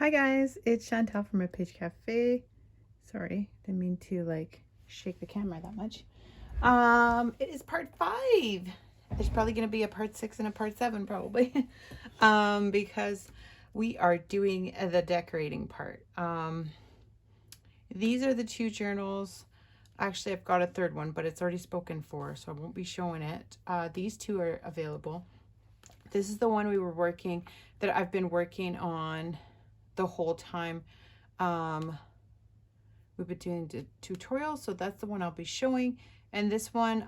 Hi guys, it's Chantale from my Page Café. Sorry, didn't mean to like shake the camera that much. It is part 5. There's probably gonna be a part 6 and a part 7 probably. Because we are doing the decorating part. These are the 2 journals. Actually, I've got a third one, but it's already spoken for, so I won't be showing it. These 2 are available. This is the one that I've been working on the whole time. We've been doing the tutorials, so that's the one I'll be showing. And this one,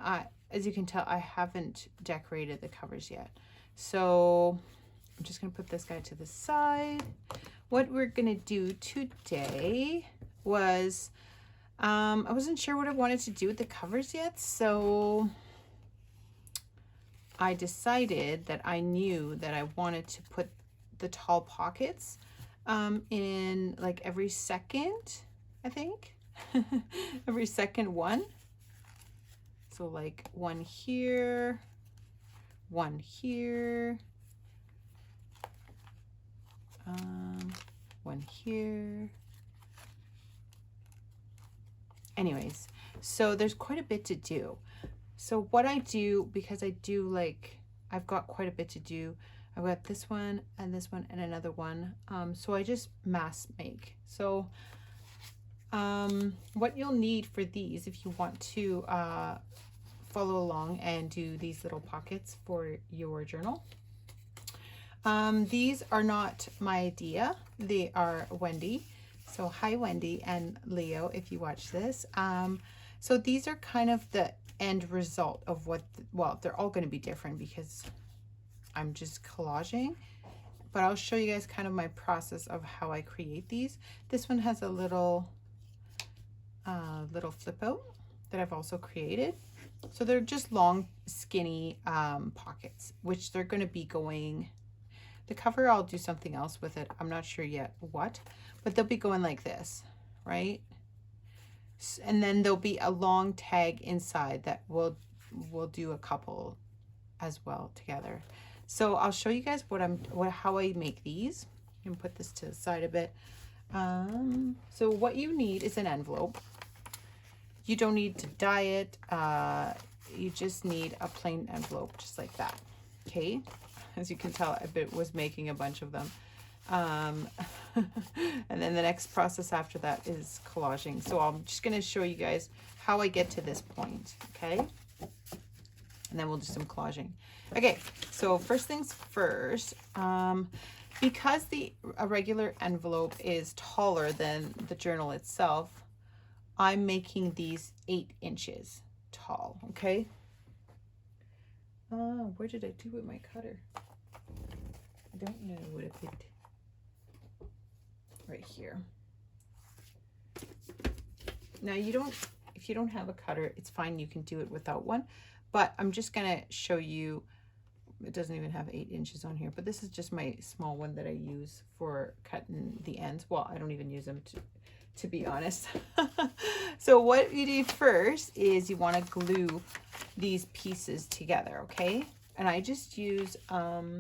as you can tell, I haven't decorated the covers yet. So I'm just gonna put this guy to the side. What we're gonna do today was, I wasn't sure what I wanted to do with the covers yet, so I decided that I knew that I wanted to put the tall pockets in like every second, I think. Every second one. So like one here, one here, one here. Anyways, so there's quite a bit to do. So what I do, because I've got quite a bit to do. I've got this one and another one. So I just mass make. So what you'll need for these, if you want to follow along and do these little pockets for your journal. These are not my idea. They are Wendy. So hi Wendy and Leo, if you watch this. So these are kind of the end result of what, well, they're all going to be different because I'm just collaging, but I'll show you guys kind of my process of how I create these. This one has a little flip out that I've also created. So they're just long, skinny pockets, which they're going to be going, the cover, I'll do something else with it. I'm not sure yet what, but they'll be going like this, right? And then there'll be a long tag inside that we'll do a couple as well together. So I'll show you guys how I make these. You can put this to the side a bit. So what you need is an envelope. You don't need to dye it. You just need a plain envelope, just like that. Okay. As you can tell, I was making a bunch of them. And then the next process after that is collaging. So I'm just going to show you guys how I get to this point. Okay. And then we'll do some collaging. Okay, so first things first, because a regular envelope is taller than the journal itself, I'm making these 8 inches tall, okay? Where did I do with my cutter? I don't know what I picked. Right here. Now if you don't have a cutter, it's fine, you can do it without one. But I'm just gonna show you, it doesn't even have 8 inches on here, but this is just my small one that I use for cutting the ends. Well, I don't even use them to be honest. So what you do first is you wanna glue these pieces together, okay? And I just use, where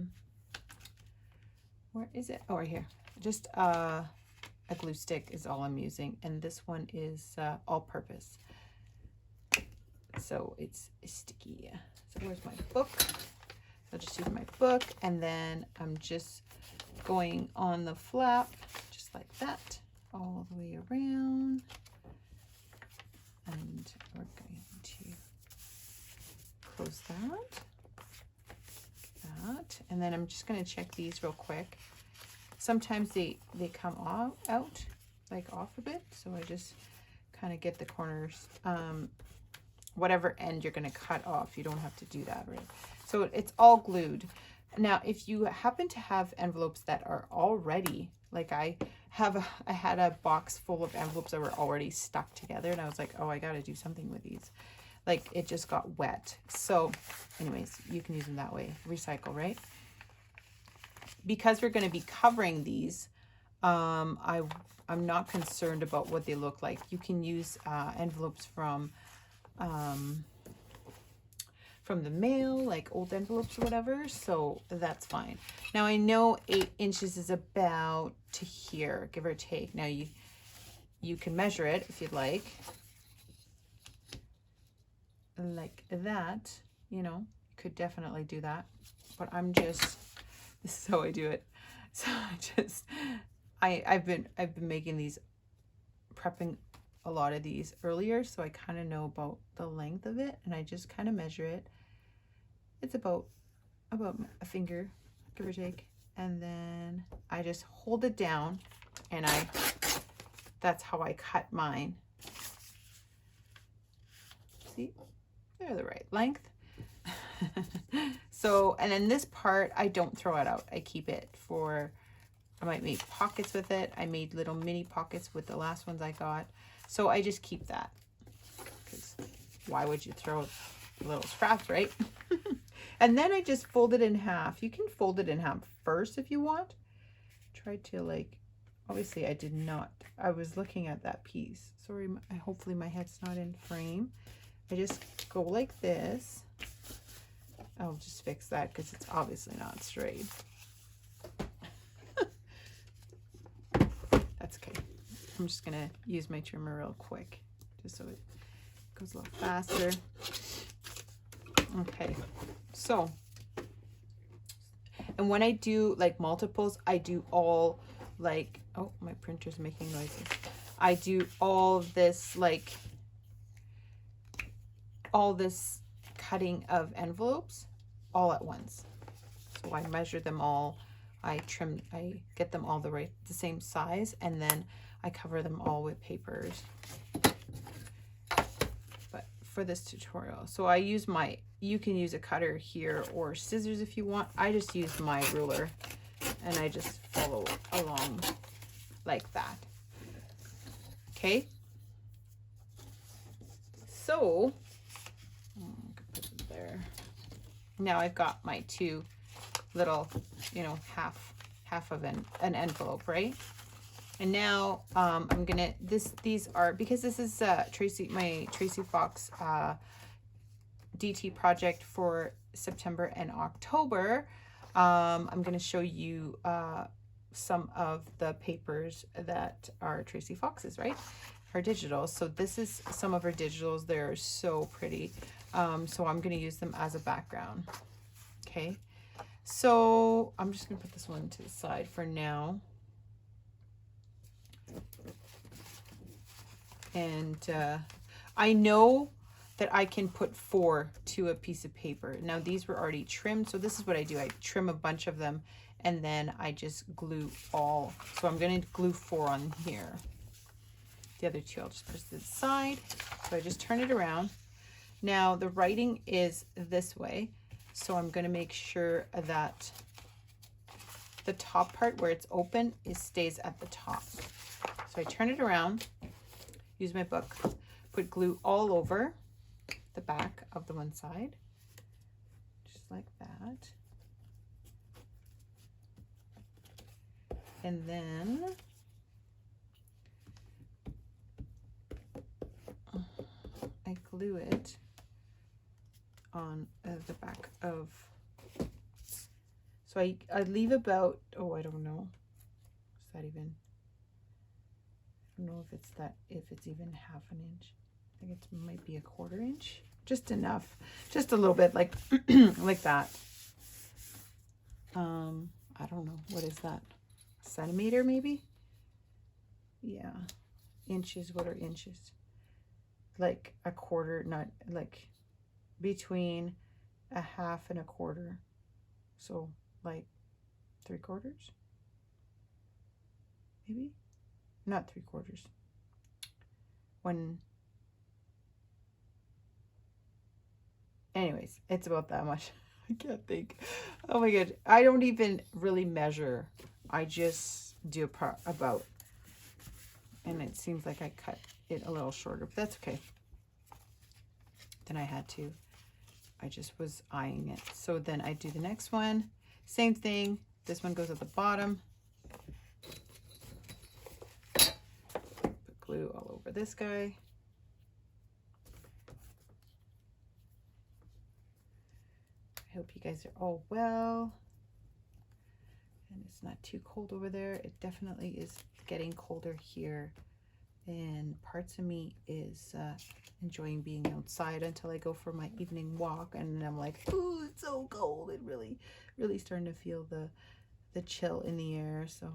is it? Oh, right here. Just a glue stick is all I'm using. And this one is all-purpose. So it's sticky. So where's my book? I'll just use my book, and then I'm just going on the flap just like that all the way around, and we're going to close that, and then I'm just going to check these real quick. Sometimes they come out like off a bit, so I just kind of get the corners. Whatever end you're going to cut off, you don't have to do that, right? So it's all glued. Now, if you happen to have envelopes that are already, like I had a box full of envelopes that were already stuck together, and I was like, oh, I got to do something with these. Like it just got wet. So anyways, you can use them that way. Recycle, right? Because we're going to be covering these, I'm not concerned about what they look like. You can use envelopes from from the mail, like old envelopes or whatever, so that's fine. Now I know 8 inches is about to here, give or take. Now you can measure it if you'd like that, you know, you could definitely do that, but I'm just, this is how I do it. So I've been making these, prepping a lot of these earlier, so I kind of know about the length of it, and I just kind of measure it. It's about a finger, give or take, and then I just hold it down, and that's how I cut mine. See, they're the right length. So, and then this part, I don't throw it out. I keep it for, I might make pockets with it. I made little mini pockets with the last ones I got. So I just keep that, because why would you throw little scraps, right? And then I just fold it in half. You can fold it in half first if you want. Try to, like, obviously I did not. I was looking at that piece. Sorry, hopefully my head's not in frame. I just go like this. I'll just fix that because it's obviously not straight. That's okay. I'm just gonna use my trimmer real quick just so it goes a little faster. Okay, so, and when I do like multiples, I do all like, oh, my printer's making noises. I do all this, like, all this cutting of envelopes all at once. So I measure them all, I trim, I get them all the same size, and then I cover them all with papers. But for this tutorial, so I use my, you can use a cutter here or scissors if you want. I just use my ruler and I just follow along like that. Okay, so put it there. Now I've got my 2 little, you know, half of an envelope, right? And now I'm gonna, these are, because this is Tracie, my Tracie Fox DT project for September and October. I'm gonna show you some of the papers that are Tracie Fox's, right? Her digitals. So this is some of her digitals. They're so pretty. So I'm gonna use them as a background. Okay. So I'm just gonna put this one to the side for now. And I know that I can put 4 to a piece of paper. Now these were already trimmed, so this is what I do. I trim a bunch of them and then I just glue all. So I'm gonna glue 4 on here. The other 2 I'll just push to the side. So I just turn it around. Now the writing is this way, so I'm gonna make sure that the top part where it's open stays at the top. So I turn it around, use my book, put glue all over the back of the one side, just like that. And then I glue it on the back of, so I leave about, oh, I don't know, is that even, I don't know if it's that, if it's even ½ an inch. I think it might be a ¼ inch, just enough, just a little bit, like like that. I don't know, what is that, centimeter maybe? Yeah, inches, what are inches? Like a quarter, not like between a half and a quarter, so like 3/4 maybe, not 3/4, when, anyways, it's about that much. I can't think. Oh my god, I don't even really measure, I just do about, and it seems like I cut it a little shorter, but that's okay. Then I just was eyeing it. So then I do the next one, same thing. This one goes at the bottom. Put glue all over this guy. hope you guys are all well. And it's not too cold over there. It definitely is getting colder here. And parts of me is enjoying being outside until I go for my evening walk. And I'm like, ooh, it's so cold. It really starting to feel the chill in the air. So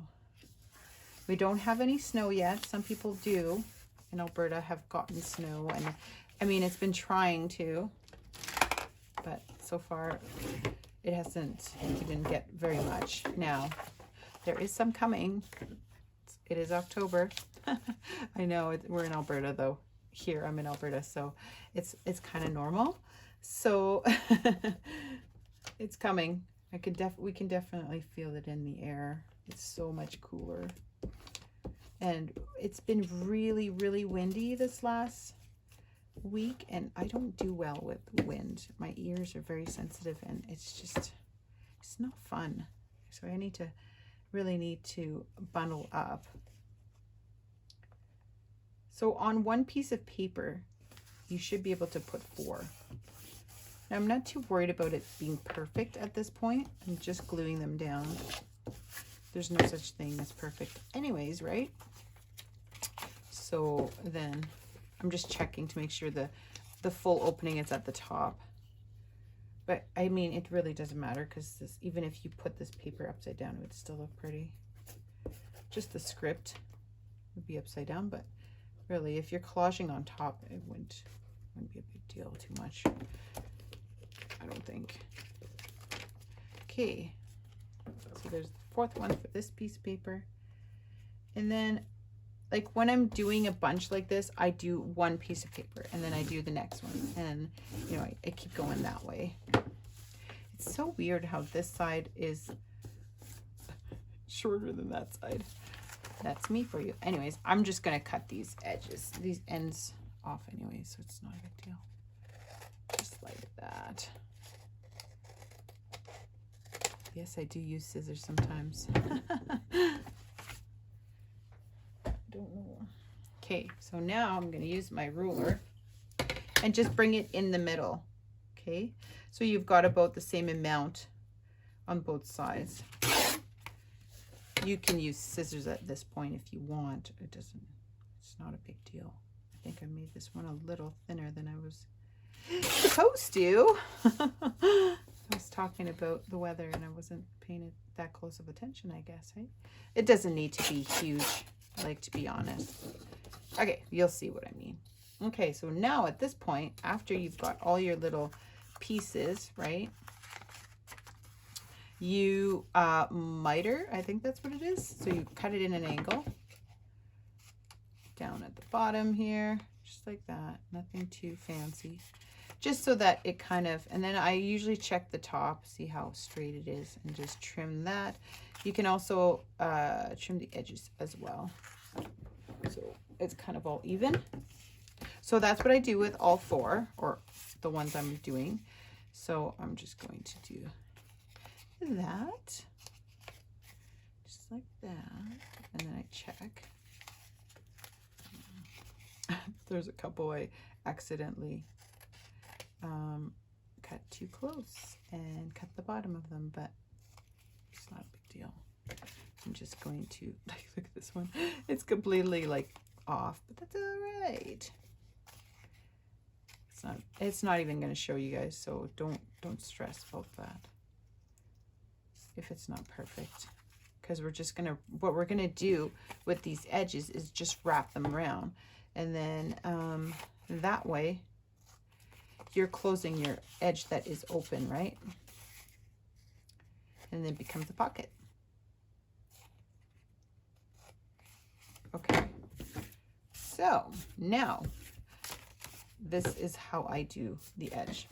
we don't have any snow yet. Some people do in Alberta have gotten snow. And I mean, it's been trying to, but so far it hasn't. We didn't get very much. Now, there is some coming. It is October. I know we're in Alberta though. Here I'm in Alberta, so it's kind of normal. So it's coming. We can definitely feel it in the air. It's so much cooler. And it's been really, really windy this last week, and I don't do well with wind. My ears are very sensitive, and it's not fun. So I really need to bundle up. So on one piece of paper, you should be able to put 4. Now I'm not too worried about it being perfect at this point. I'm just gluing them down. There's no such thing as perfect anyways, right? So then I'm just checking to make sure the full opening is at the top. But I mean, it really doesn't matter because even if you put this paper upside down, it would still look pretty. Just the script would be upside down, but really, if you're collaging on top, it wouldn't be a big deal too much. I don't think. Okay, so there's the 4th one for this piece of paper. And then, like when I'm doing a bunch like this, I do one piece of paper and then I do the next one. And, you know, I keep going that way. It's so weird how this side is shorter than that side. That's me for you. Anyways, I'm just going to cut these edges, these ends off anyway, so it's not a big deal. Just like that. Yes, I do use scissors sometimes. Don't know. Okay, so now I'm going to use my ruler and just bring it in the middle. Okay, so you've got about the same amount on both sides. You can use scissors at this point if you want. It's not a big deal. I think I made this one a little thinner than I was supposed to. I was talking about the weather and I wasn't paying it that close of attention, I guess, right? It doesn't need to be huge, like, to be honest. Okay, you'll see what I mean. Okay, so now at this point, after you've got all your little pieces, right? You miter, I think that's what it is. So you cut it in an angle down at the bottom here, just like that. Nothing too fancy. Just so that it kind of, and then I usually check the top, see how straight it is, and just trim that. You can also trim the edges as well. So it's kind of all even. So that's what I do with all 4, or the ones I'm doing. So I'm just going to do that, just like that, and then I check. There's a couple I accidentally cut too close and cut the bottom of them, but it's not a big deal. I'm just going to, like, look at this one. It's completely like off, but that's all right. It's not even going to show you guys, so don't stress about that if it's not perfect, because what we're gonna do with these edges is just wrap them around, and then that way you're closing your edge that is open, right? And then it becomes a pocket. Okay, so now this is how I do the edge.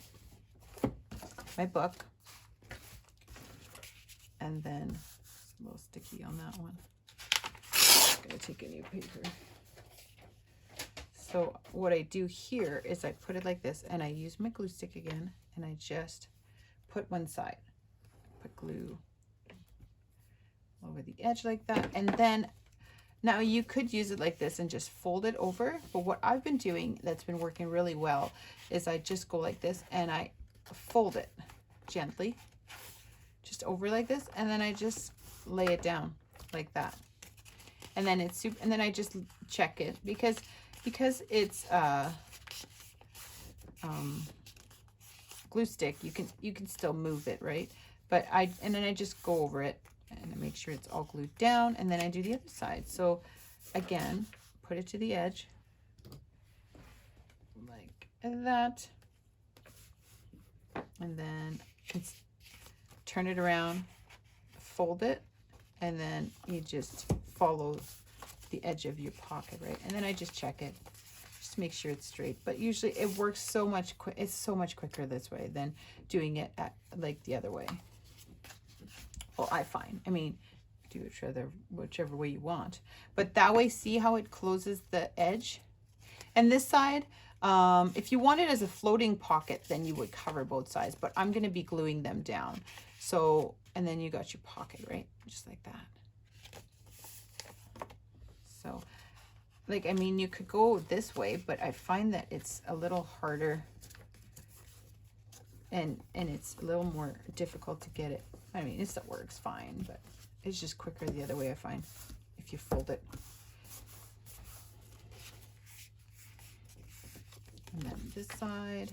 My book, and then it's a little sticky on that one. I'm gonna take a new paper. So what I do here is I put it like this, and I use my glue stick again, and I just put one side. Put glue over the edge like that, and then now you could use it like this and just fold it over, but what I've been doing that's been working really well is I just go like this and I fold it gently, just over like this, and then I just lay it down like that. And then it's super, and then I just check it because it's glue stick, you can still move it, right? But and then I just go over it and I make sure it's all glued down, and then I do the other side. So again, put it to the edge like that, and then turn it around, fold it, and then you just follow the edge of your pocket, right? And then I just check it just to make sure it's straight. But usually it works so much it's so much quicker this way than doing it like the other way. Well, I find. I mean, do it whichever way you want. But that way, see how it closes the edge? And this side, if you want it as a floating pocket, then you would cover both sides. But I'm going to be gluing them down. So, and then you got your pocket, right? Just like that. So, like, I mean, you could go this way, but I find that it's a little harder and it's a little more difficult to get it. I mean, it works fine, but it's just quicker the other way, I find, if you fold it. And then this side,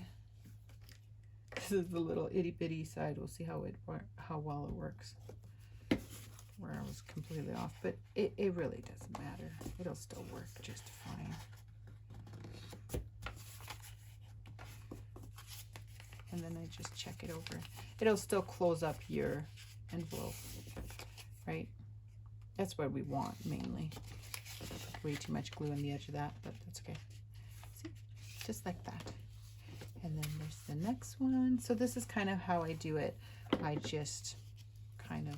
this is the little itty bitty side. We'll see how well it works. Where I was completely off, but it really doesn't matter. It'll still work just fine. And then I just check it over. It'll still close up your envelope, right? That's what we want mainly. Way too much glue on the edge of that, but that's okay. See, just like that. And then there's the next one. So this is kind of how I do it. I just kind of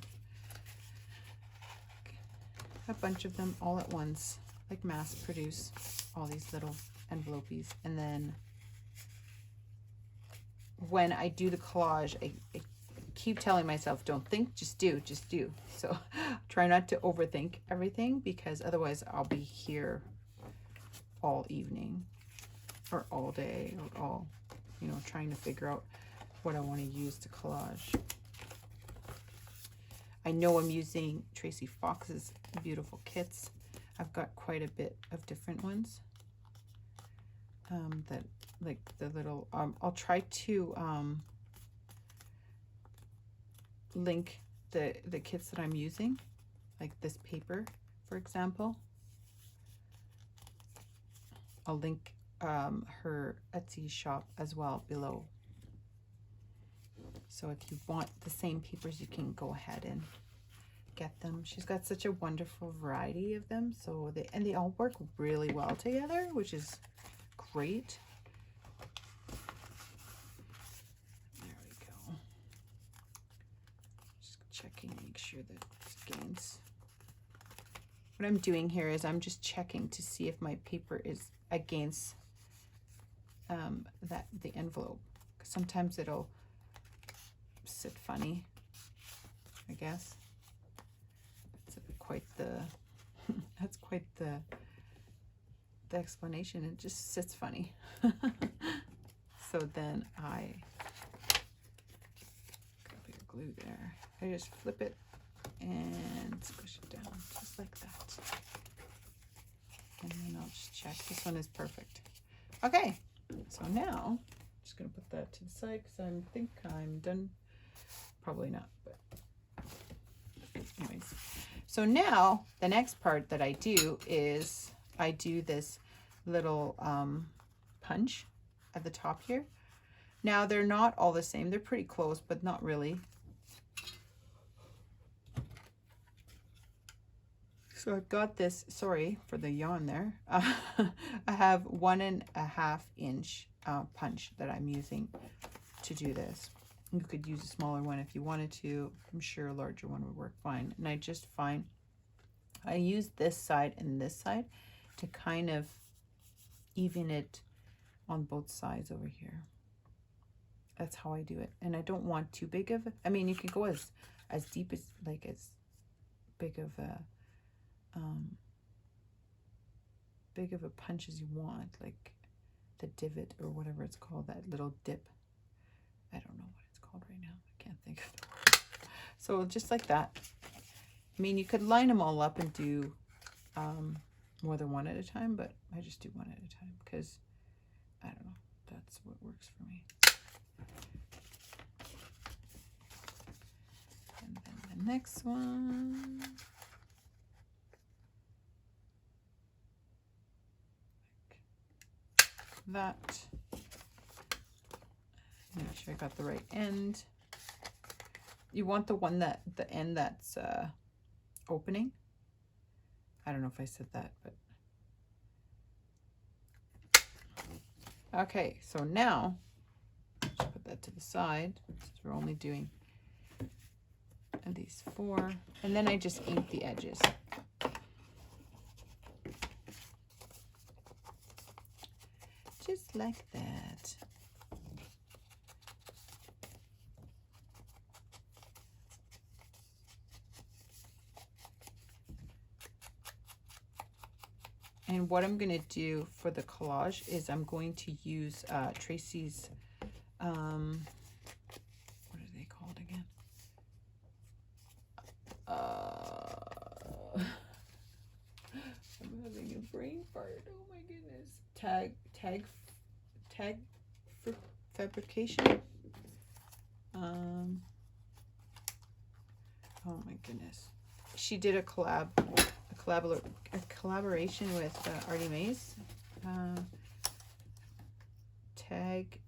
a bunch of them all at once, like mass produce all these little envelopes. And then when I do the collage, I keep telling myself, don't think, just do. So try not to overthink everything, because otherwise I'll be here all evening or all day or all, you know, trying to figure out what I want to use to collage. I know I'm using Tracie Fox's beautiful kits. I've got quite a bit of different ones. That like the little, I'll try to link the kits that I'm using, like this paper, for example. I'll link her Etsy shop as well below. So if you want the same papers, you can go ahead and get them. She's got such a wonderful variety of them. So they all work really well together, which is great. There we go. Just checking, make sure that it's against. What I'm doing here is I'm just checking to see if my paper is against the envelope. Because sometimes it'll sit funny, I guess. That's quite the that's quite the explanation. It just sits funny. So then I got a bit of glue there. I just flip it and squish it down just like that. And then I'll just check. This one is perfect. Okay, so now I'm just gonna put that to the side because I think I'm done. Probably not, but anyways. So now the next part that I do is I do this little punch at the top here. Now they're not all the same. They're pretty close, but not really. So I've got this, sorry for the yawn there. I have 1.5 inch punch that I'm using to do this. You could use a smaller one if you wanted to. I'm sure a larger one would work fine. And I just find I use this side and this side to kind of even it on both sides over here. That's how I do it. And I don't want too big of, I mean, you can go as deep as, like, as big of a punch as you want, like the divot or whatever it's called, that little dip. I don't know what it's called. called right now? I can't think of the word. So just like that. I mean, you could line them all up and do more than one at a time, but I just do one at a time because, I don't know, that's what works for me. And then the next one. Like that. Make sure I got the right end. You want the one that, the end that's opening. I don't know if I said that, but. Okay, so now, just put that to the side, since we're only doing these 4. And then I just ink the edges. Just like that. And what I'm going to do for the collage is I'm going to use Tracie's, what are they called again? I'm having a brain fart. Oh my goodness. Tag fabrication. Oh my goodness. She did a collaboration with Artie Mays. Tag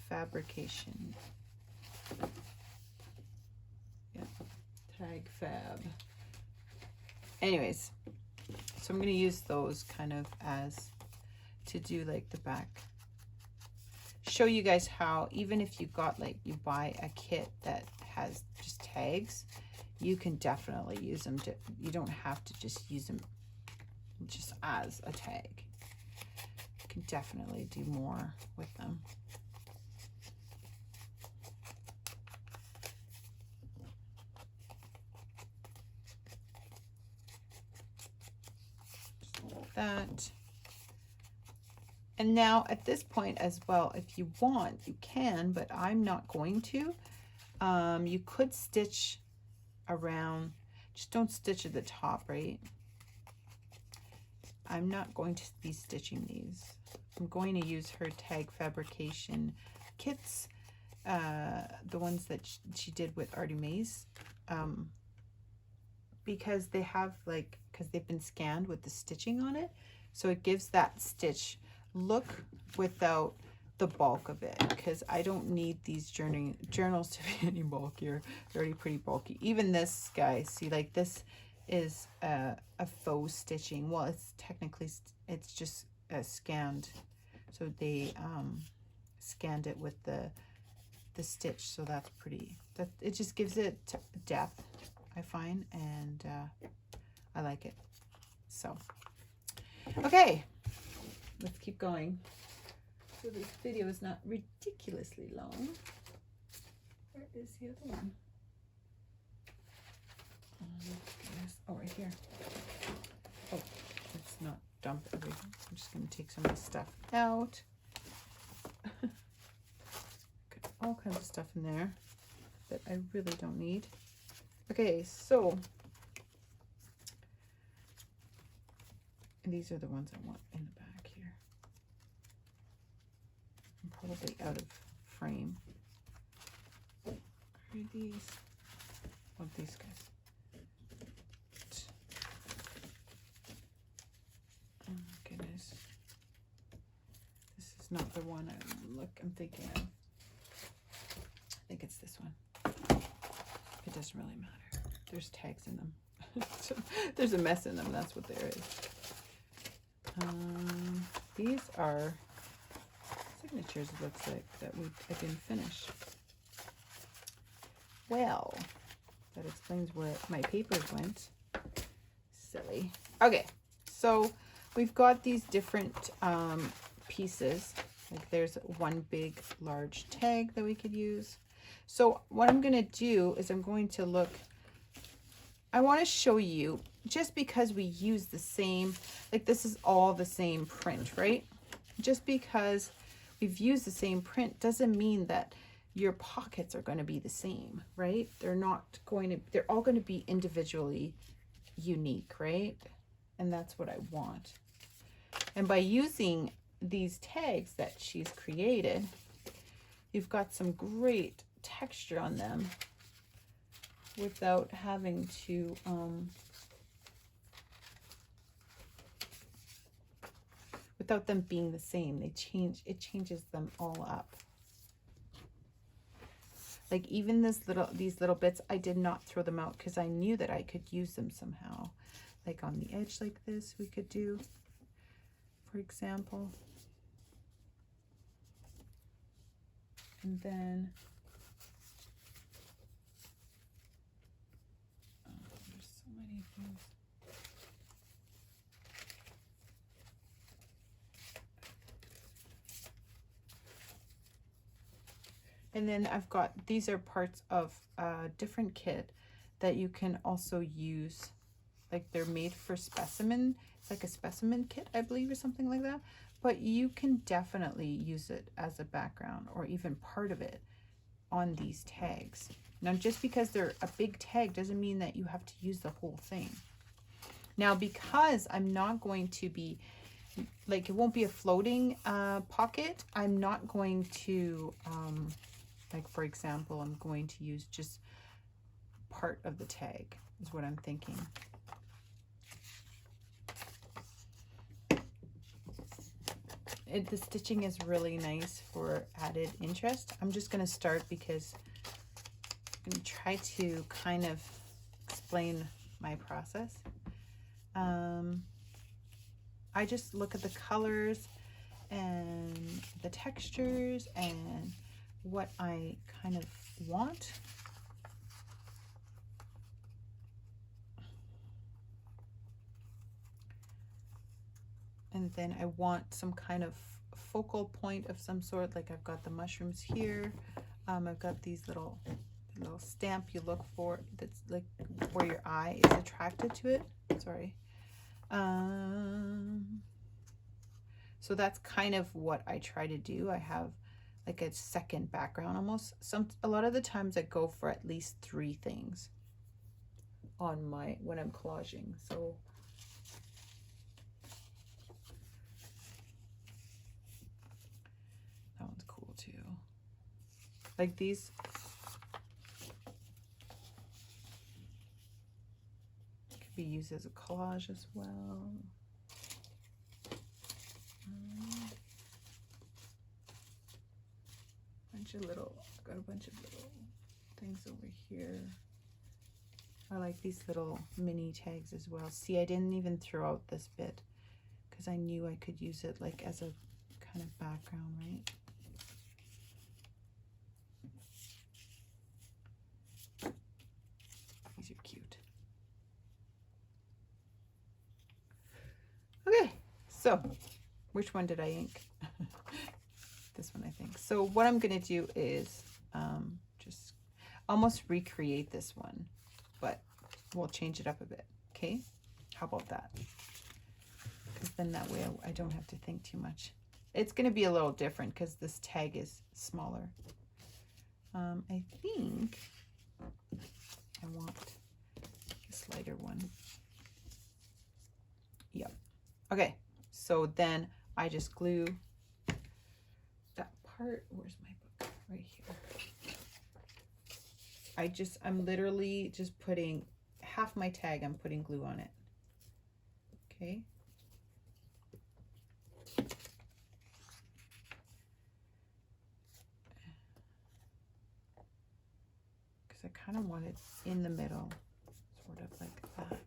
fabrication. Yeah, tag fab. Anyways, so I'm going to use those kind of as to do like the back. Show you guys how, even if you got like, you buy a kit that has just tags, you can definitely use them. You don't have to just use them just as a tag. You can definitely do more with them. Just like that. And now at this point as well, if you want, you can, but I'm not going to. You could stitch around, just don't stitch at the top, right? I'm not going to be stitching these. I'm going to use her tag fabrication kits, the ones that she did with Artie Mays, because they have like, because they've been scanned with the stitching on it, so it gives that stitch look without the bulk of it, because I don't need these journals to be any bulkier. They're already pretty bulky. Even this, guys, see, like this is a faux stitching. Well, it's technically, it's just scanned. So they scanned it with the stitch, so that's pretty, that it just gives it depth, I find, and I like it. So, okay, let's keep going. So this video is not ridiculously long. Where is the other one? Oh, right here. Oh, let's not dump everything. I'm just going to take some of this stuff out. Got all kinds of stuff in there that I really don't need. Okay, so these are the ones I want in the back here. I'm probably out of frame. Where are these? Oh, these guys. Oh my goodness. This is not the one I'm thinking of. I think it's this one. It doesn't really matter. There's tags in them. There's a mess in them. That's what there is. These are signatures, it looks like, that I didn't finish. Well, that explains where my papers went. Silly. Okay, so we've got these different pieces. Like there's one big, large tag that we could use. So what I'm going to do is I'm going to look, I want to show you, just because we use the same, like this is all the same print, right? Just because we've used the same print doesn't mean that your pockets are going to be the same, right? They're not going to, they're all going to be individually unique, right? And that's what I want. And by using these tags that she's created, you've got some great texture on them without having to without them being the same. They change, it changes them all up. Like even these little bits, I did not throw them out because I knew that I could use them somehow. Like on the edge like this, we could do, for example. And then there's so many things. And then I've got, these are parts of a different kit that you can also use. Like they're made for specimen. It's like a specimen kit, I believe, or something like that. But you can definitely use it as a background or even part of it on these tags. Now, just because they're a big tag doesn't mean that you have to use the whole thing. Now, because I'm not going to be, like it won't be a floating pocket, I'm not going to, like for example, I'm going to use just part of the tag is what I'm thinking. The stitching is really nice for added interest. I'm just going to start because I'm going to try to kind of explain my process. I just look at the colors and the textures and what I kind of want. And then I want some kind of focal point of some sort. Like I've got the mushrooms here. I've got these little stamp you look for that's like where your eye is attracted to it. Sorry. So that's kind of what I try to do. I have like a second background almost. A lot of the times I go for at least 3 things on my, when I'm collaging. So that one's cool too. Like these. Could be used as a collage as well. Got a bunch of little things over here. I like these little mini tags as well. See, I didn't even throw out this bit because I knew I could use it like as a kind of background, right? These are cute. Okay, so which one did I ink? This one, I think. So what I'm going to do is just almost recreate this one, but we'll change it up a bit. Okay, how about that? Because then that way I don't have to think too much. It's going to be a little different because this tag is smaller. I think I want this lighter one. Yep. Okay, so then I just glue that part. Where's my book? Right here. I'm literally just putting half my tag, I'm putting glue on it. Okay. Because I kind of want it in the middle, sort of like that.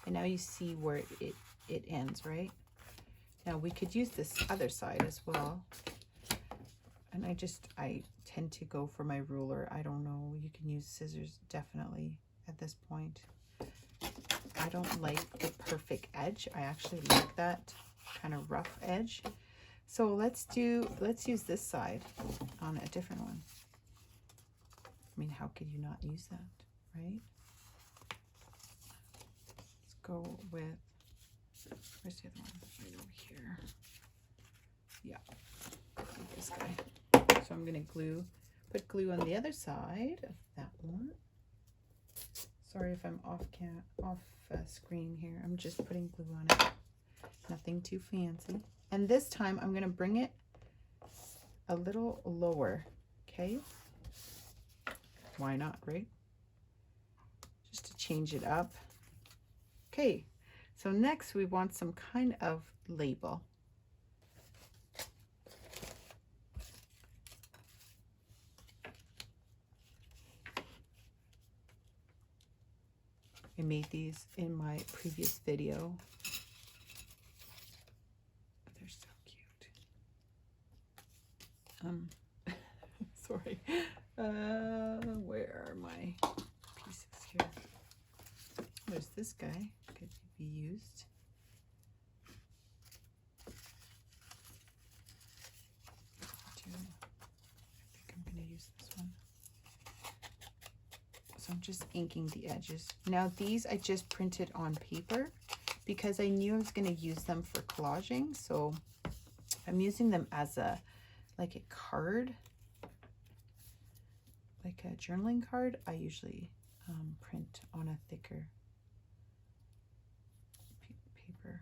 And now you see where it ends, right? Now we could use this other side as well. And I tend to go for my ruler. I don't know, you can use scissors definitely at this point. I don't like the perfect edge. I actually like that kind of rough edge. So let's use this side on a different one. I mean, how could you not use that, right? Let's go with, where's the other one? Right over here. Yeah, like this guy. So I'm gonna put glue on the other side of that one. Sorry if I'm off screen here. I'm just putting glue on it. Nothing too fancy. And this time I'm gonna bring it a little lower, okay? Why not, right? Just to change it up. Okay, so next we want some kind of label. I made these in my previous video. They're so cute. Sorry. Where are my pieces here? There's this guy. Could be used. I think I'm going to use this one. So I'm just inking the edges. Now these I just printed on paper because I knew I was going to use them for collaging. So I'm using them as like a card, like a journaling card. I usually print on a thicker paper.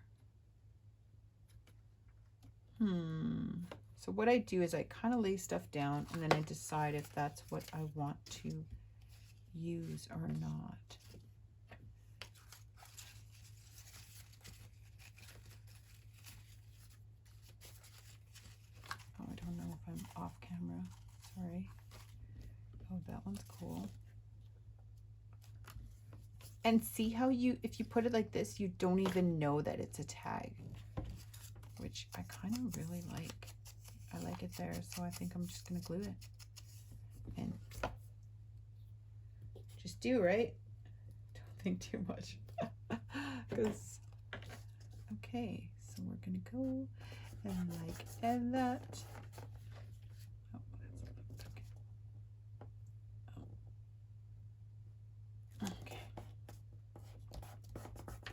So what I do is I kind of lay stuff down and then I decide if that's what I want to use or not. Oh, I don't know if I'm off camera. Sorry. Oh, that one's cool. And see how if you put it like this, you don't even know that it's a tag, which I kind of really like. I like it there, so I think I'm just gonna glue it. And just do, right? Don't think too much. Because, okay, so we're gonna go and like add that. Oh, that's okay. Oh. Okay.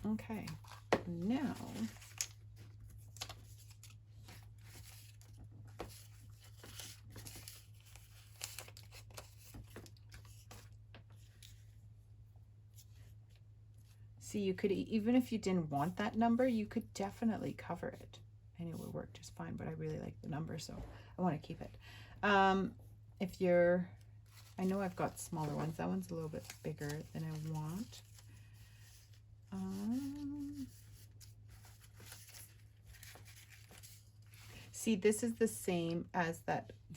Okay. Now see, you could, even if you didn't want that number, you could definitely cover it and it would work just fine, but I really like the number, so I want to keep it. If you're, I know I've got smaller ones. That one's a little bit bigger than I want. See, this is the same as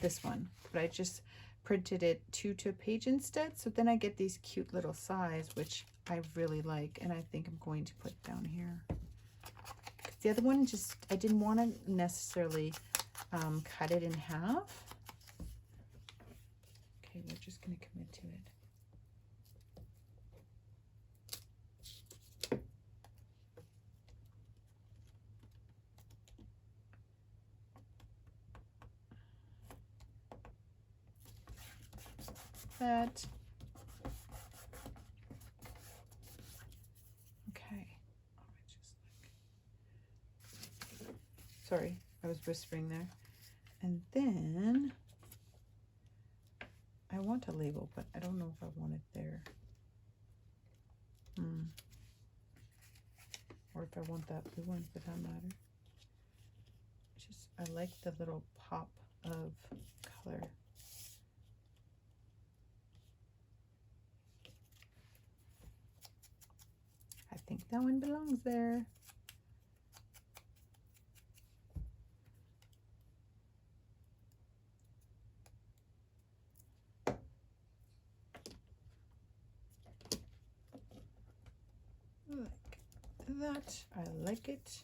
this one, but I just printed it 2 to a page instead. So then I get these cute little size, which I really like, and I think I'm going to put down here. The other one, just, I didn't want to necessarily cut it in half. Okay, we're just going to commit to it. That. Okay. Sorry, I was whispering there. And then I want a label, but I don't know if I want it there. Or if I want that blue one for that matter. Just, I like the little pop of color. I think that one belongs there. Like that. I like it.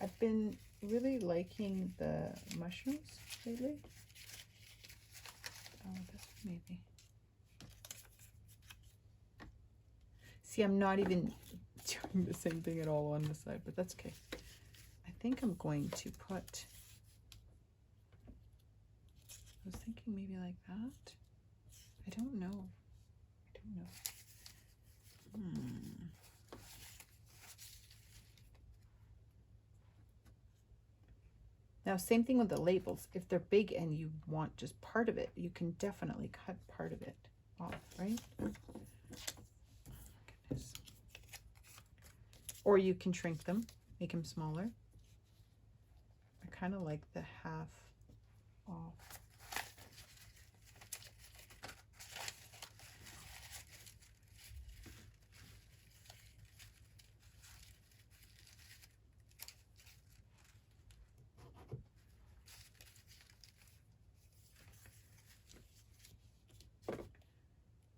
I've been really liking the mushrooms lately. Oh, this one maybe. See, I'm not even doing the same thing at all on the side, but that's okay. I think I'm going to put, I was thinking maybe like that. I don't know. I don't know. Now, same thing with the labels. If they're big and you want just part of it, you can definitely cut part of it off, right? Goodness. Or you can shrink them, make them smaller. I kind of like the half off.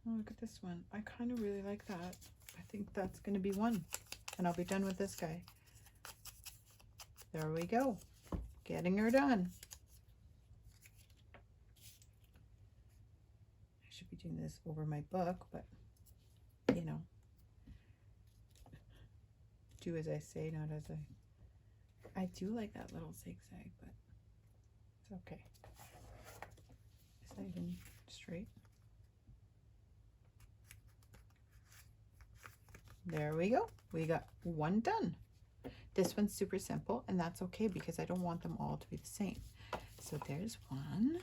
Oh, look at this one. I kind of really like that. I think that's going to be one. And I'll be done with this guy. There we go. Getting her done. I should be doing this over my book, but, you know. Do as I say, not as I do like that little zigzag, but it's okay. Is that even straight? There we go. We got one done. This one's super simple, and that's okay because I don't want them all to be the same. So there's one.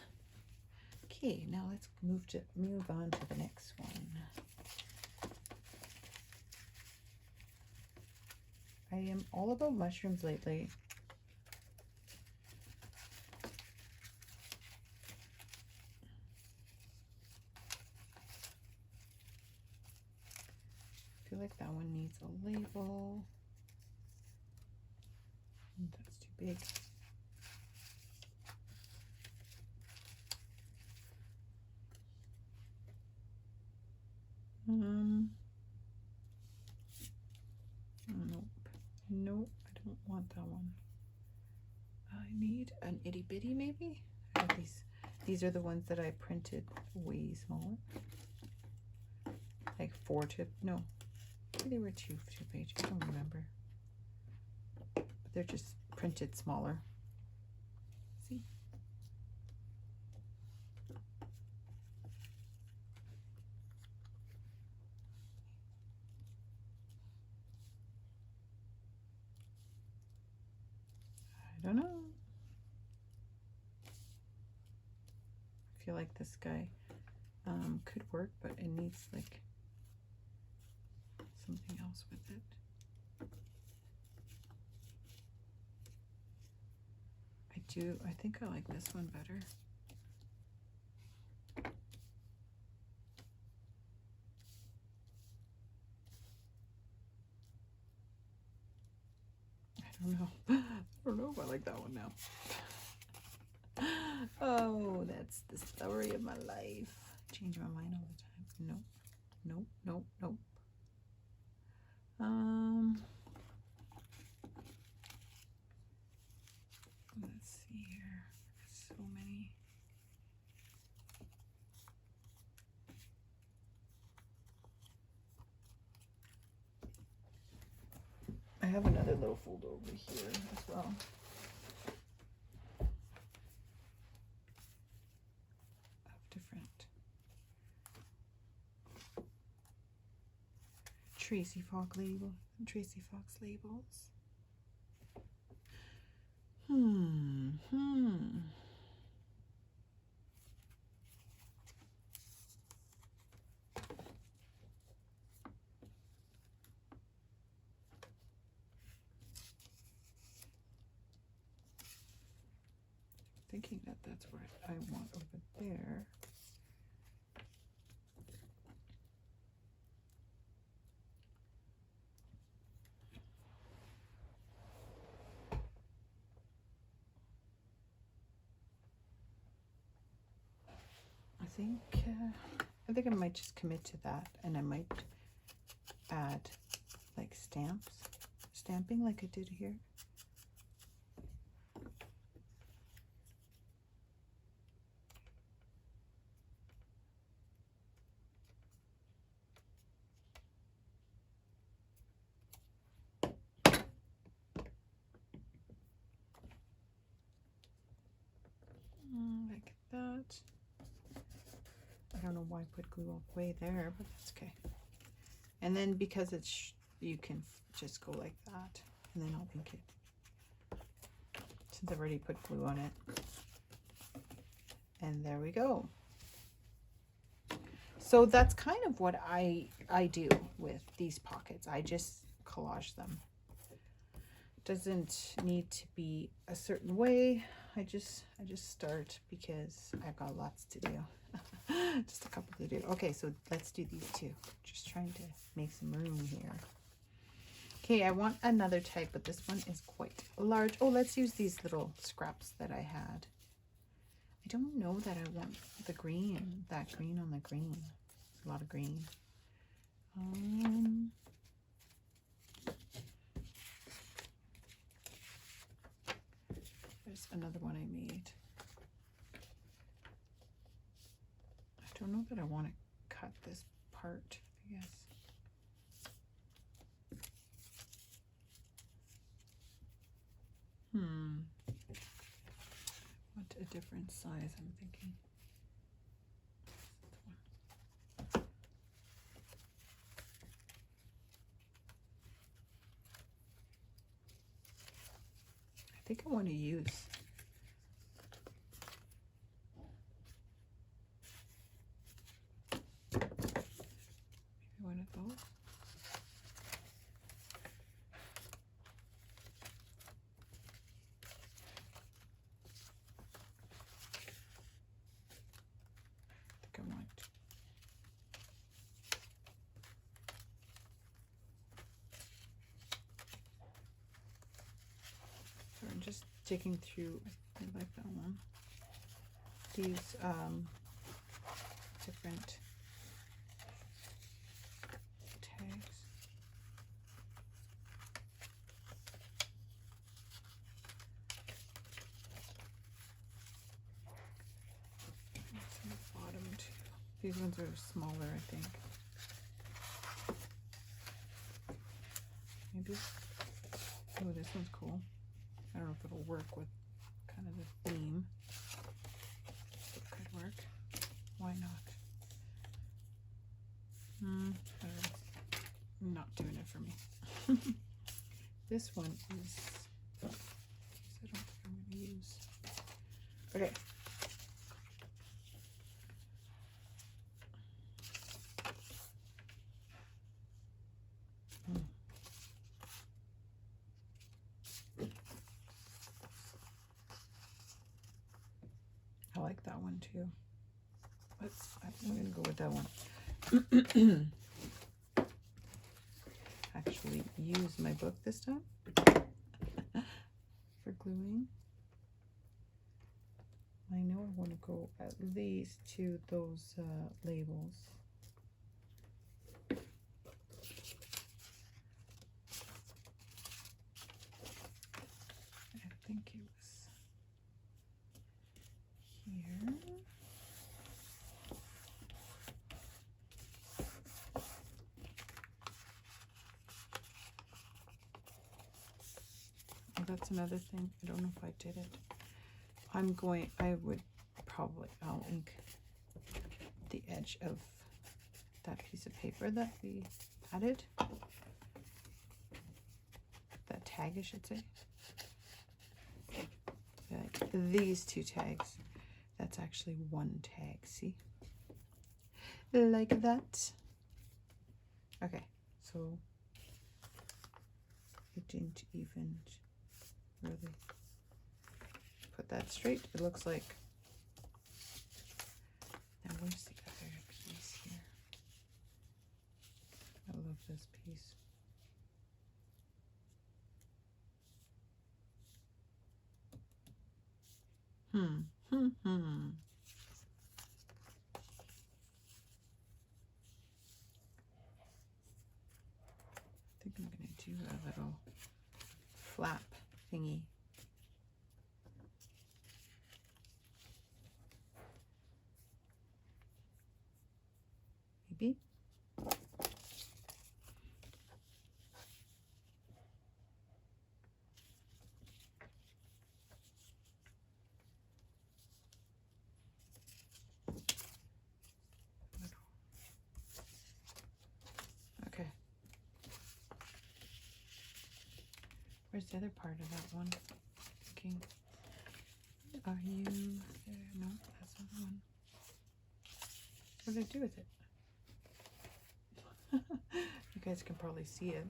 Okay, now let's move on to the next one. I am all about mushrooms lately. I feel like that one needs a label. That's too big. Nope. Nope, I don't want that one. I need an itty bitty maybe. I have these are the ones that I printed way smaller. Like no, maybe they were two page. I don't remember. But they're just printed smaller. See? I don't know. I feel like this guy could work, but it needs like something else with it. I think I like this one better. I don't know. I don't know if I like that one now. Oh, that's the story of my life. I change my mind all the time. Nope. Nope. Nope. Nope. Let's see here. So many. I have another little folder over here as well. Of different Tracie Fox labels. Thinking that that's what I want over there. I think I might just commit to that, and I might add like stamping like I did here. Like that. I don't know why I put glue all the way there, but that's okay. And then because it's you can just go like that, and then I'll ink it. since I've already put glue on it. And there we go. So that's kind of what I do with these pockets. I just collage them. Doesn't need to be a certain way. I just start because I've got lots to do. Just a couple to do. Okay, so let's do these two. Just trying to make some room here. Okay, I want another tag, but this one is quite large. Oh, let's use these little scraps that I had. I don't know that I want the green, that green on the green. There's a lot of green. There's another one I made. I don't know that I want to cut this part, I guess. What a different size, I'm thinking. I think I want to use maybe one of those. I think I want. So I'm just digging through. I like that one. These different tags. It's on the bottom too. These ones are smaller, I think. Maybe. Oh, this one's cool. I don't know if it'll work with kind of the theme. It could work. Why not? Not doing it for me. This one is. I don't think I'm going to use. Okay. I like that one too. I'm going to go with that one. Actually use my book this time for gluing. I know I want to go at least to those labels. I think it was here. Oh, that's another thing. I don't know if I did it. I'll ink the edge of that piece of paper that we added. That tag, I should say. Like these two tags. That's actually one tag, see? Like that. Okay, so it didn't even really put that straight. It looks like. Now where's the other piece here? I love this piece. I think I'm going to do a little flap thingy. Maybe. Okay. Where's the other part of that one? Thinking. Are you there? No, that's not the one. What did I do with it? You guys can probably see it.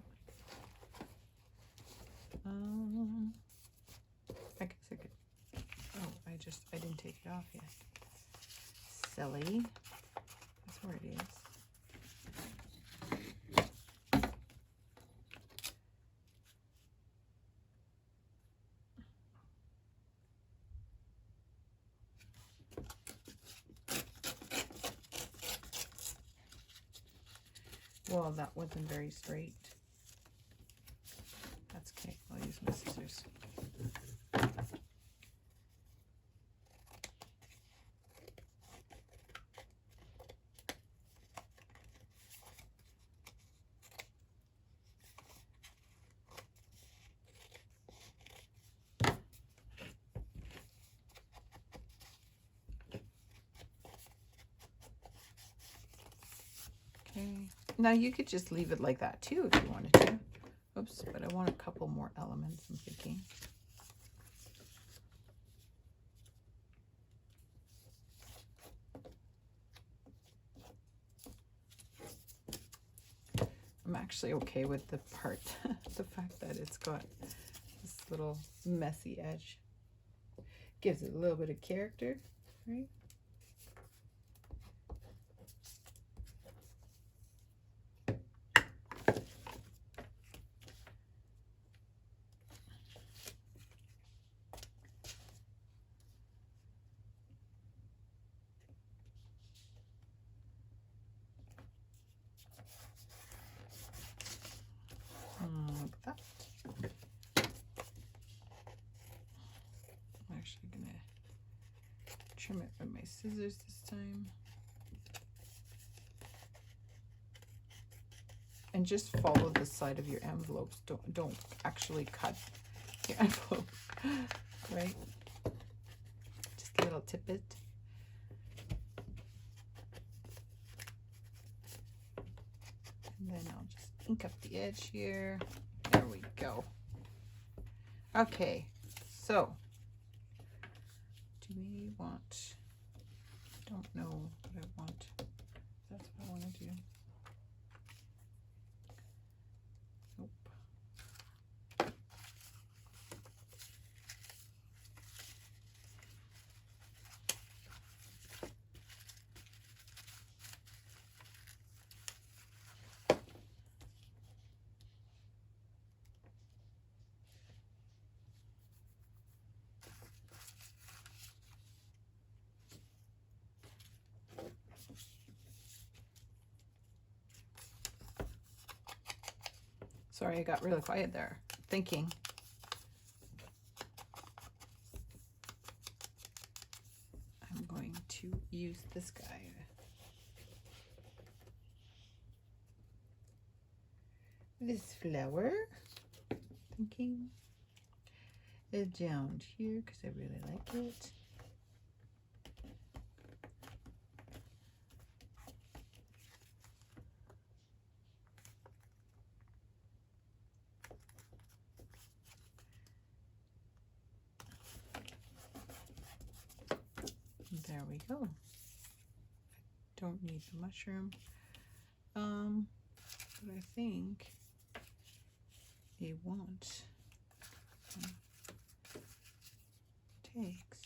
I guess I could. Oh, I didn't take it off yet. Silly. That's where it is. Well, that wasn't very straight. That's okay. I'll use my scissors. Okay. Now you could just leave it like that too if you wanted to. Oops, but I want a couple more elements, I'm thinking. I'm actually okay with the part, the fact that it's got this little messy edge. Gives it a little bit of character, right? Like that. I'm actually gonna trim it with my scissors this time. And just follow the side of your envelopes. Don't actually cut your envelope, right? Just a little tidbit. And then I'll just ink up the edge here. There we go. Okay, so do we want, don't know what I want. That's what I want to do. Nope. Sorry, I got really quiet there, thinking. I'm going to use this guy. This flower, thinking, is down here because I really like it. There we go. Don't need the mushroom. But I think you want takes.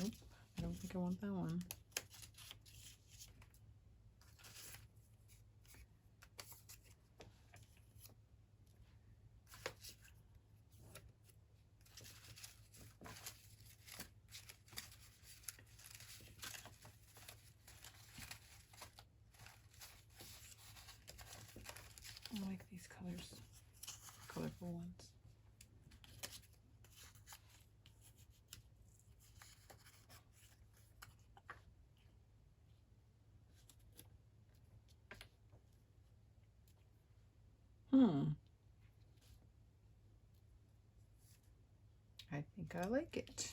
Nope, I don't think I want that one. I like these colors, colorful ones. I think I like it.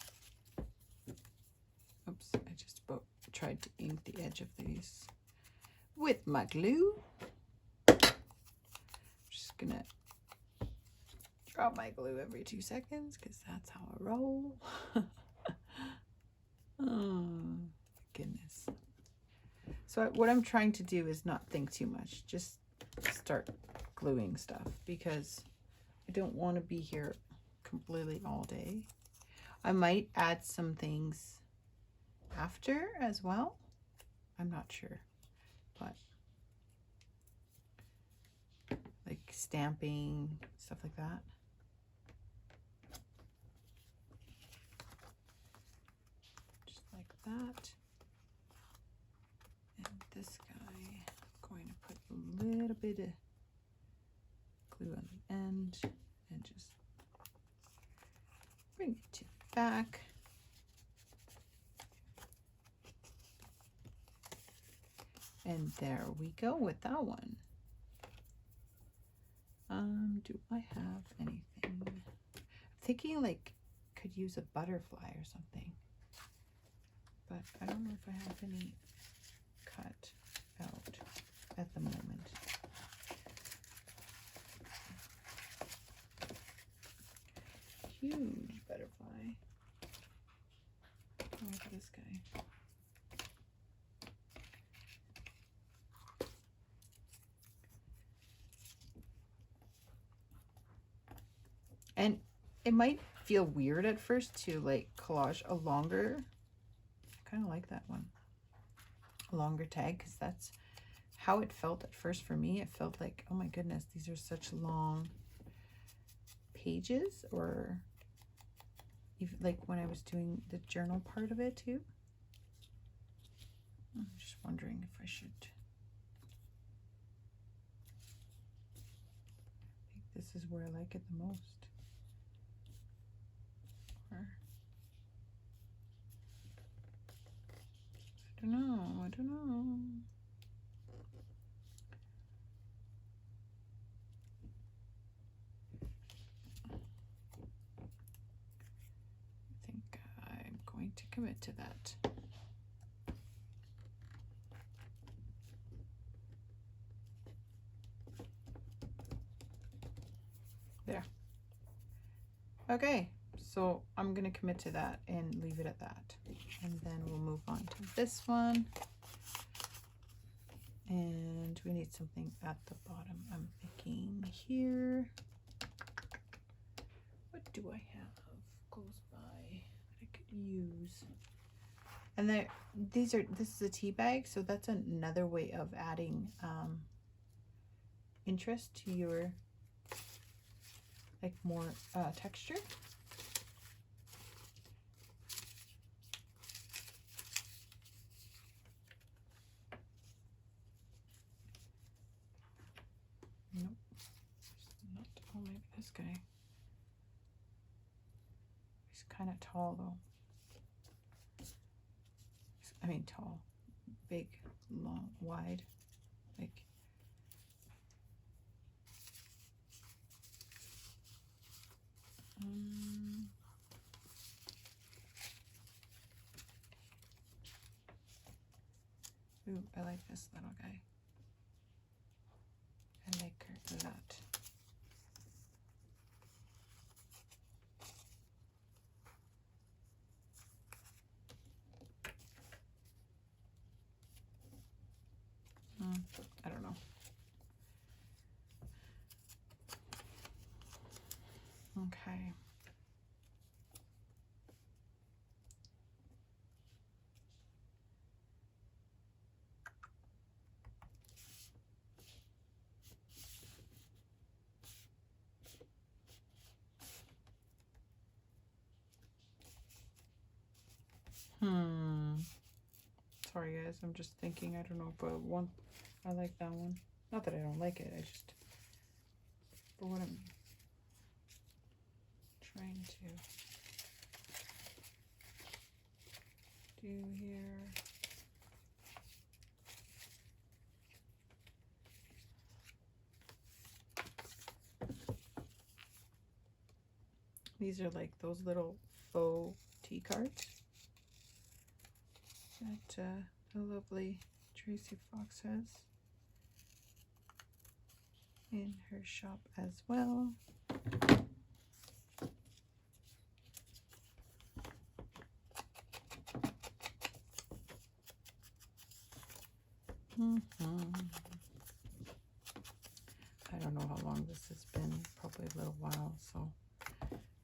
Oops, I just tried to ink the edge of these with my glue. gonna drop my glue every 2 seconds because that's how I roll. Oh, goodness. So what I'm trying to do is not think too much. Just start gluing stuff because I don't want to be here completely all day. I might add some things after as well. I'm not sure, but like stamping, stuff like that. Just like that. And this guy, I'm going to put a little bit of glue on the end and just bring it to the back. And there we go with that one. Do I have anything? I'm thinking like could use a butterfly or something, but I don't know if I have any cut out at the moment. Huge butterfly. Oh, look at this guy. And it might feel weird at first to like collage a longer, I kind of like that one, a longer tag, because that's how it felt at first for me. It felt like, oh my goodness, these are such long pages, or even like when I was doing the journal part of it too. I'm just wondering if I should. I think this is where I like it the most. Or, I don't know. I don't know. I think I'm going to commit to that. There. Okay, so I'm gonna commit to that and leave it at that. And then we'll move on to this one. And we need something at the bottom. I'm thinking here. What do I have close by that I could use? And this is a tea bag, so that's another way of adding interest to your, like, more texture. Nope, not. Oh, maybe this guy. He's kind of tall though. I mean tall, big, long, wide, like. Ooh, I like this little guy. I like her a lot. I don't know. Okay. Sorry guys, I'm just thinking, I don't know if I like that one. Not that I don't like it, I just, for what I'm trying to do here. These are like those little faux tea cards that the lovely Tracie Fox has. in her shop as well. I don't know how long this has been, probably a little while. So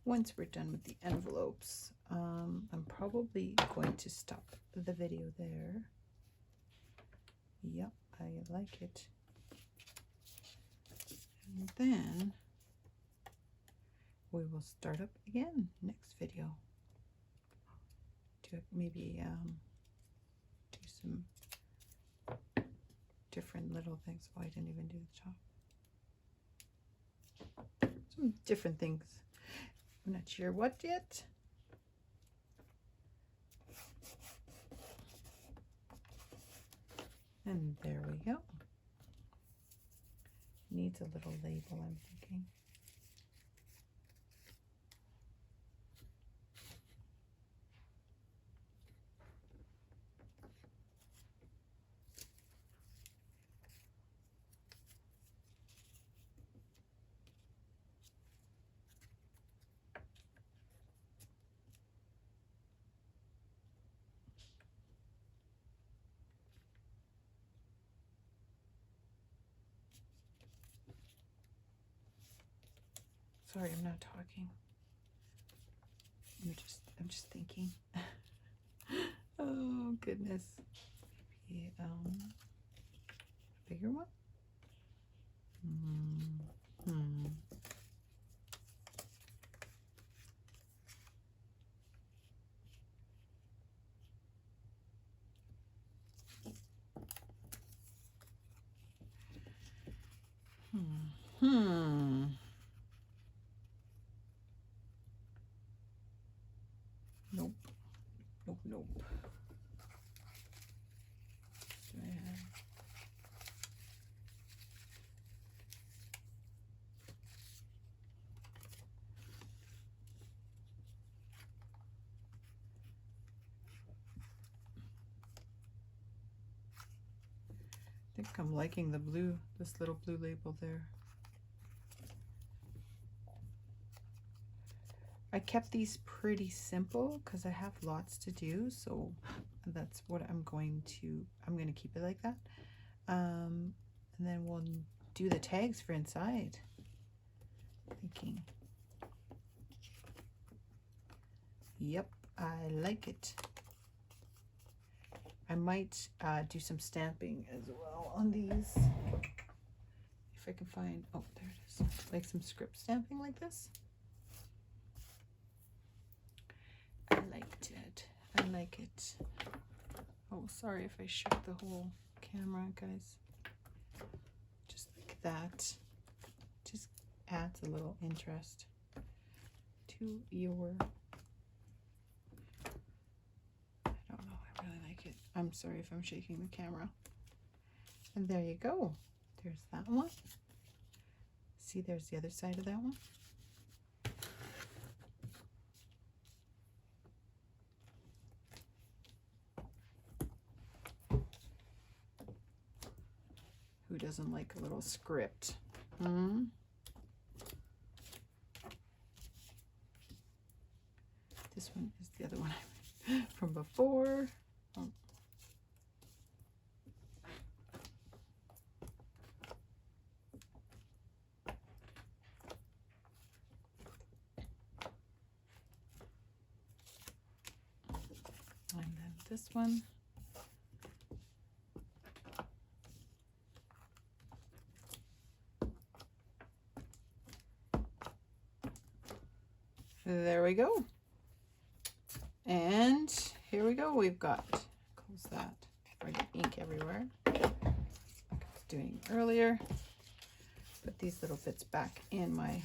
once we're done with the envelopes, I'm probably going to stop the video there. Yep, I like it. And then we will start up again next video. To maybe do some different little things. Oh, I didn't even do the top. Some different things. I'm not sure what yet. And there we go. Needs a little label, I'm thinking. Sorry, I'm not talking. I'm just thinking. Oh goodness. Maybe bigger one? Nope. Nope, nope. Do I have... I think I'm liking the blue, this little blue label there. I kept these pretty simple because I have lots to do, so that's what I'm going to keep it like that. And then we'll do the tags for inside. Thinking. Yep, I like it. I might do some stamping as well on these. If I can find, oh, there it is. Like some script stamping like this. I liked it. I like it. Oh, sorry if I shook the whole camera, guys. Just like that. Just adds a little interest to your... I don't know. I really like it. I'm sorry if I'm shaking the camera. And there you go. There's that one. See, there's the other side of that one. Who doesn't like a little script? This one is the other one from before. Oh. And then this one. There we go. And here we go. We've got, close that before I get ink everywhere. Like I was doing earlier. Put these little bits back in my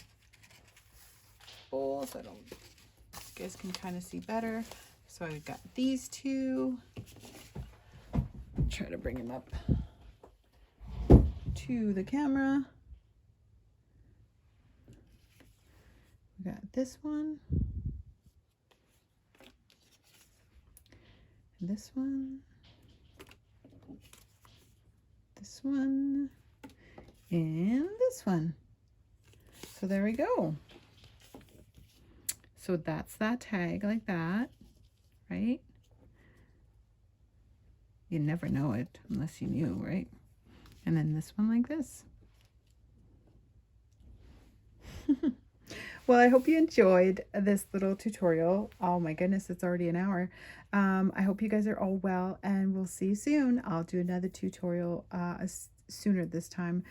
bowl so I don't, you guys can kind of see better. So I've got these two. Try to bring them up to the camera. We got this one. This one. This one. and this one. So there we go. So that's that tag like that, right? You never know it unless you knew, right? And then this one like this. Well, I hope you enjoyed this little tutorial. Oh my goodness, it's already an hour. I hope you guys are all well, and we'll see you soon. I'll do another tutorial sooner this time.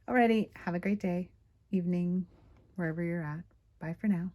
Alrighty, have a great day, evening, wherever you're at. Bye for now.